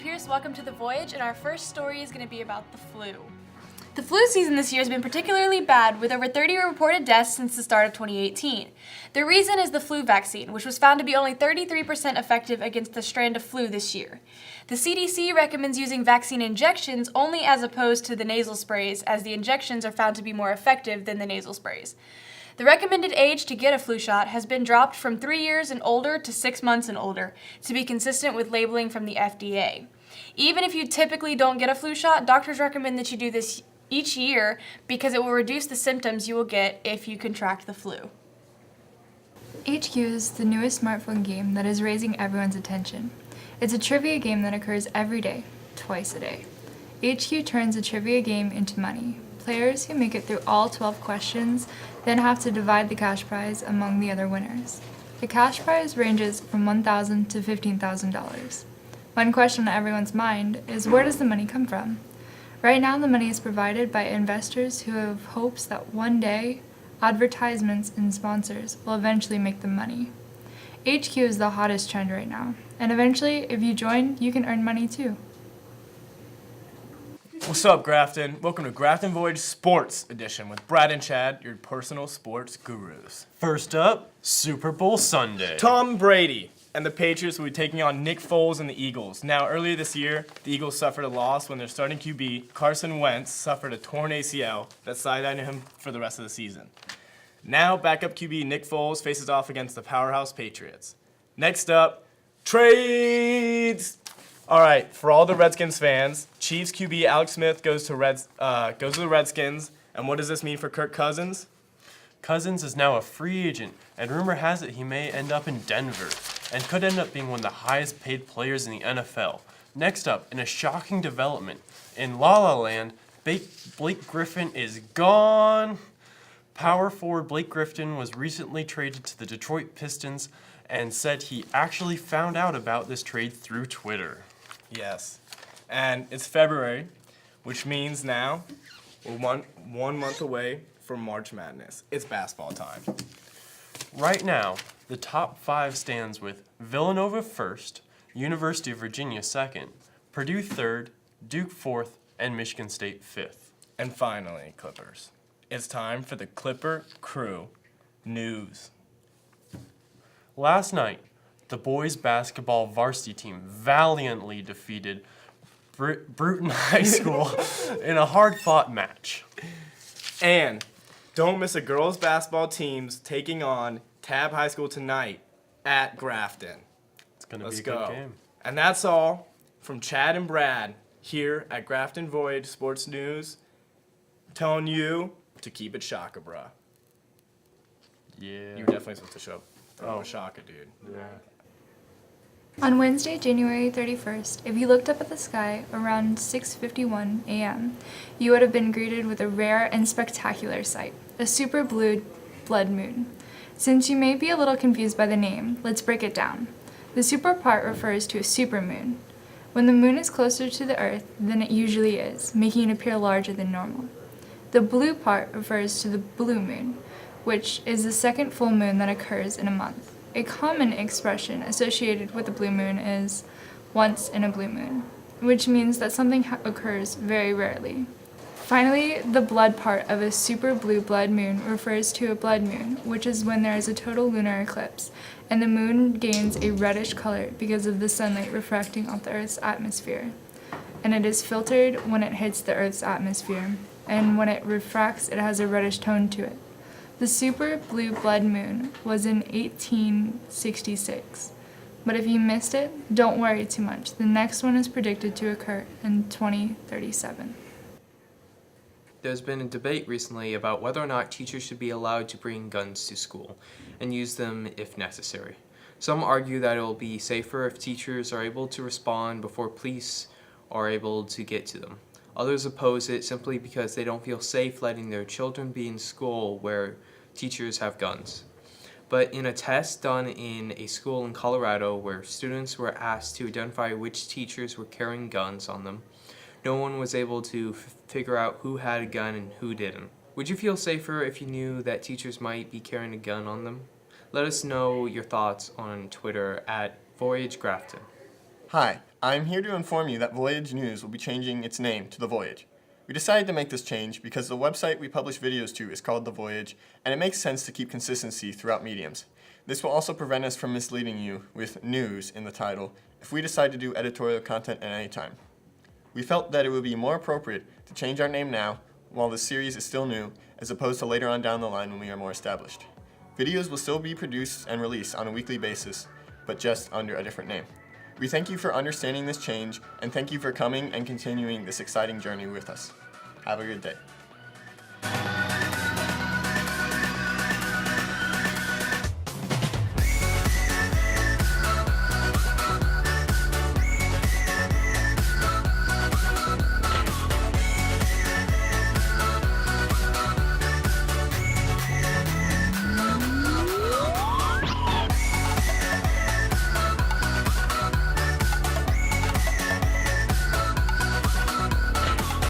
Pierce, welcome to the Voyage, and our first story is going to be about the flu. The flu season this year has been particularly bad, with over 30 reported deaths since the start of 2018. The reason is the flu vaccine, which was found to be only 33% effective against the strand of flu this year. The CDC recommends using vaccine injections only as opposed to the nasal sprays, as the injections are found to be more effective than the nasal sprays. The recommended age to get a flu shot has been dropped from 3 years and older to 6 months and older, to be consistent with labeling from the FDA. Even if you typically don't get a flu shot, doctors recommend that you do this each year because it will reduce the symptoms you will get if you contract the flu. HQ is the newest smartphone game that is raising everyone's attention. It's a trivia game that occurs every day, twice a day. HQ turns a trivia game into money. Players who make it through all 12 questions then have to divide the cash prize among the other winners. The cash prize ranges from $1,000 to $15,000. One question on everyone's mind is, where does the money come from? Right now, the money is provided by investors who have hopes that one day, advertisements and sponsors will eventually make them money. HQ is the hottest trend right now, and eventually, if you join, you can earn money too. What's up, Grafton? Welcome to Grafton Voyage Sports Edition with Brad and Chad, your personal sports gurus. First up, Super Bowl Sunday. Tom Brady and the Patriots will be taking on Nick Foles and the Eagles. Now, earlier this year, the Eagles suffered a loss when their starting QB, Carson Wentz, suffered a torn ACL that sidelined him for the rest of the season. Now, backup QB Nick Foles faces off against the powerhouse Patriots. Next up, trades! All right, for all the Redskins fans, Chiefs QB Alex Smith goes to the Redskins. And what does this mean for Kirk Cousins? Cousins is now a free agent, and rumor has it he may end up in Denver, and could end up being one of the highest paid players in the NFL. Next up, in a shocking development, in La La Land, Blake Griffin is gone. Power forward Blake Griffin was recently traded to the Detroit Pistons and said he actually found out about this trade through Twitter. Yes, and it's February, which means now we're one month away from March Madness. It's basketball time. Right now, the top 5 stands with Villanova 1st, University of Virginia 2nd, Purdue 3rd, Duke 4th, and Michigan State 5th. And finally, Clippers, it's time for the Clipper Crew News. Last night, the boys basketball varsity team valiantly defeated Bruton High School in a hard-fought match. And don't miss a girls basketball team's taking on Tab High School tonight at Grafton. It's going to be a good game. And that's all from Chad and Brad here at Grafton Voyage Sports News, telling you to keep it shaka, bruh. Yeah. You were definitely supposed to show up. Shaka, dude. Yeah. On Wednesday, January 31st, if you looked up at the sky around 6:51 a.m., you would have been greeted with a rare and spectacular sight, a super blue blood moon. Since you may be a little confused by the name, let's break it down. The super part refers to a supermoon. When the moon is closer to the Earth than it usually is, making it appear larger than normal. The blue part refers to the blue moon, which is the second full moon that occurs in a month. A common expression associated with the blue moon is once in a blue moon, which means that something occurs very rarely. Finally, the blood part of a super blue blood moon refers to a blood moon, which is when there is a total lunar eclipse, and the moon gains a reddish color because of the sunlight refracting off the Earth's atmosphere. And it is filtered when it hits the Earth's atmosphere, and when it refracts, it has a reddish tone to it. The super blue blood moon was in 1866, but if you missed it, don't worry too much. The next one is predicted to occur in 2037. There's been a debate recently about whether or not teachers should be allowed to bring guns to school and use them if necessary. Some argue that it will be safer if teachers are able to respond before police are able to get to them. Others oppose it simply because they don't feel safe letting their children be in school where teachers have guns. But in a test done in a school in Colorado where students were asked to identify which teachers were carrying guns on them, no one was able to figure out who had a gun and who didn't. Would you feel safer if you knew that teachers might be carrying a gun on them? Let us know your thoughts on Twitter at Voyage Grafton. Hi, I'm here to inform you that Voyage News will be changing its name to The Voyage. We decided to make this change because the website we publish videos to is called The Voyage, and it makes sense to keep consistency throughout mediums. This will also prevent us from misleading you with news in the title if we decide to do editorial content at any time. We felt that it would be more appropriate to change our name now while the series is still new, as opposed to later on down the line when we are more established. Videos will still be produced and released on a weekly basis, but just under a different name. We thank you for understanding this change, and thank you for coming and continuing this exciting journey with us. Have a good day.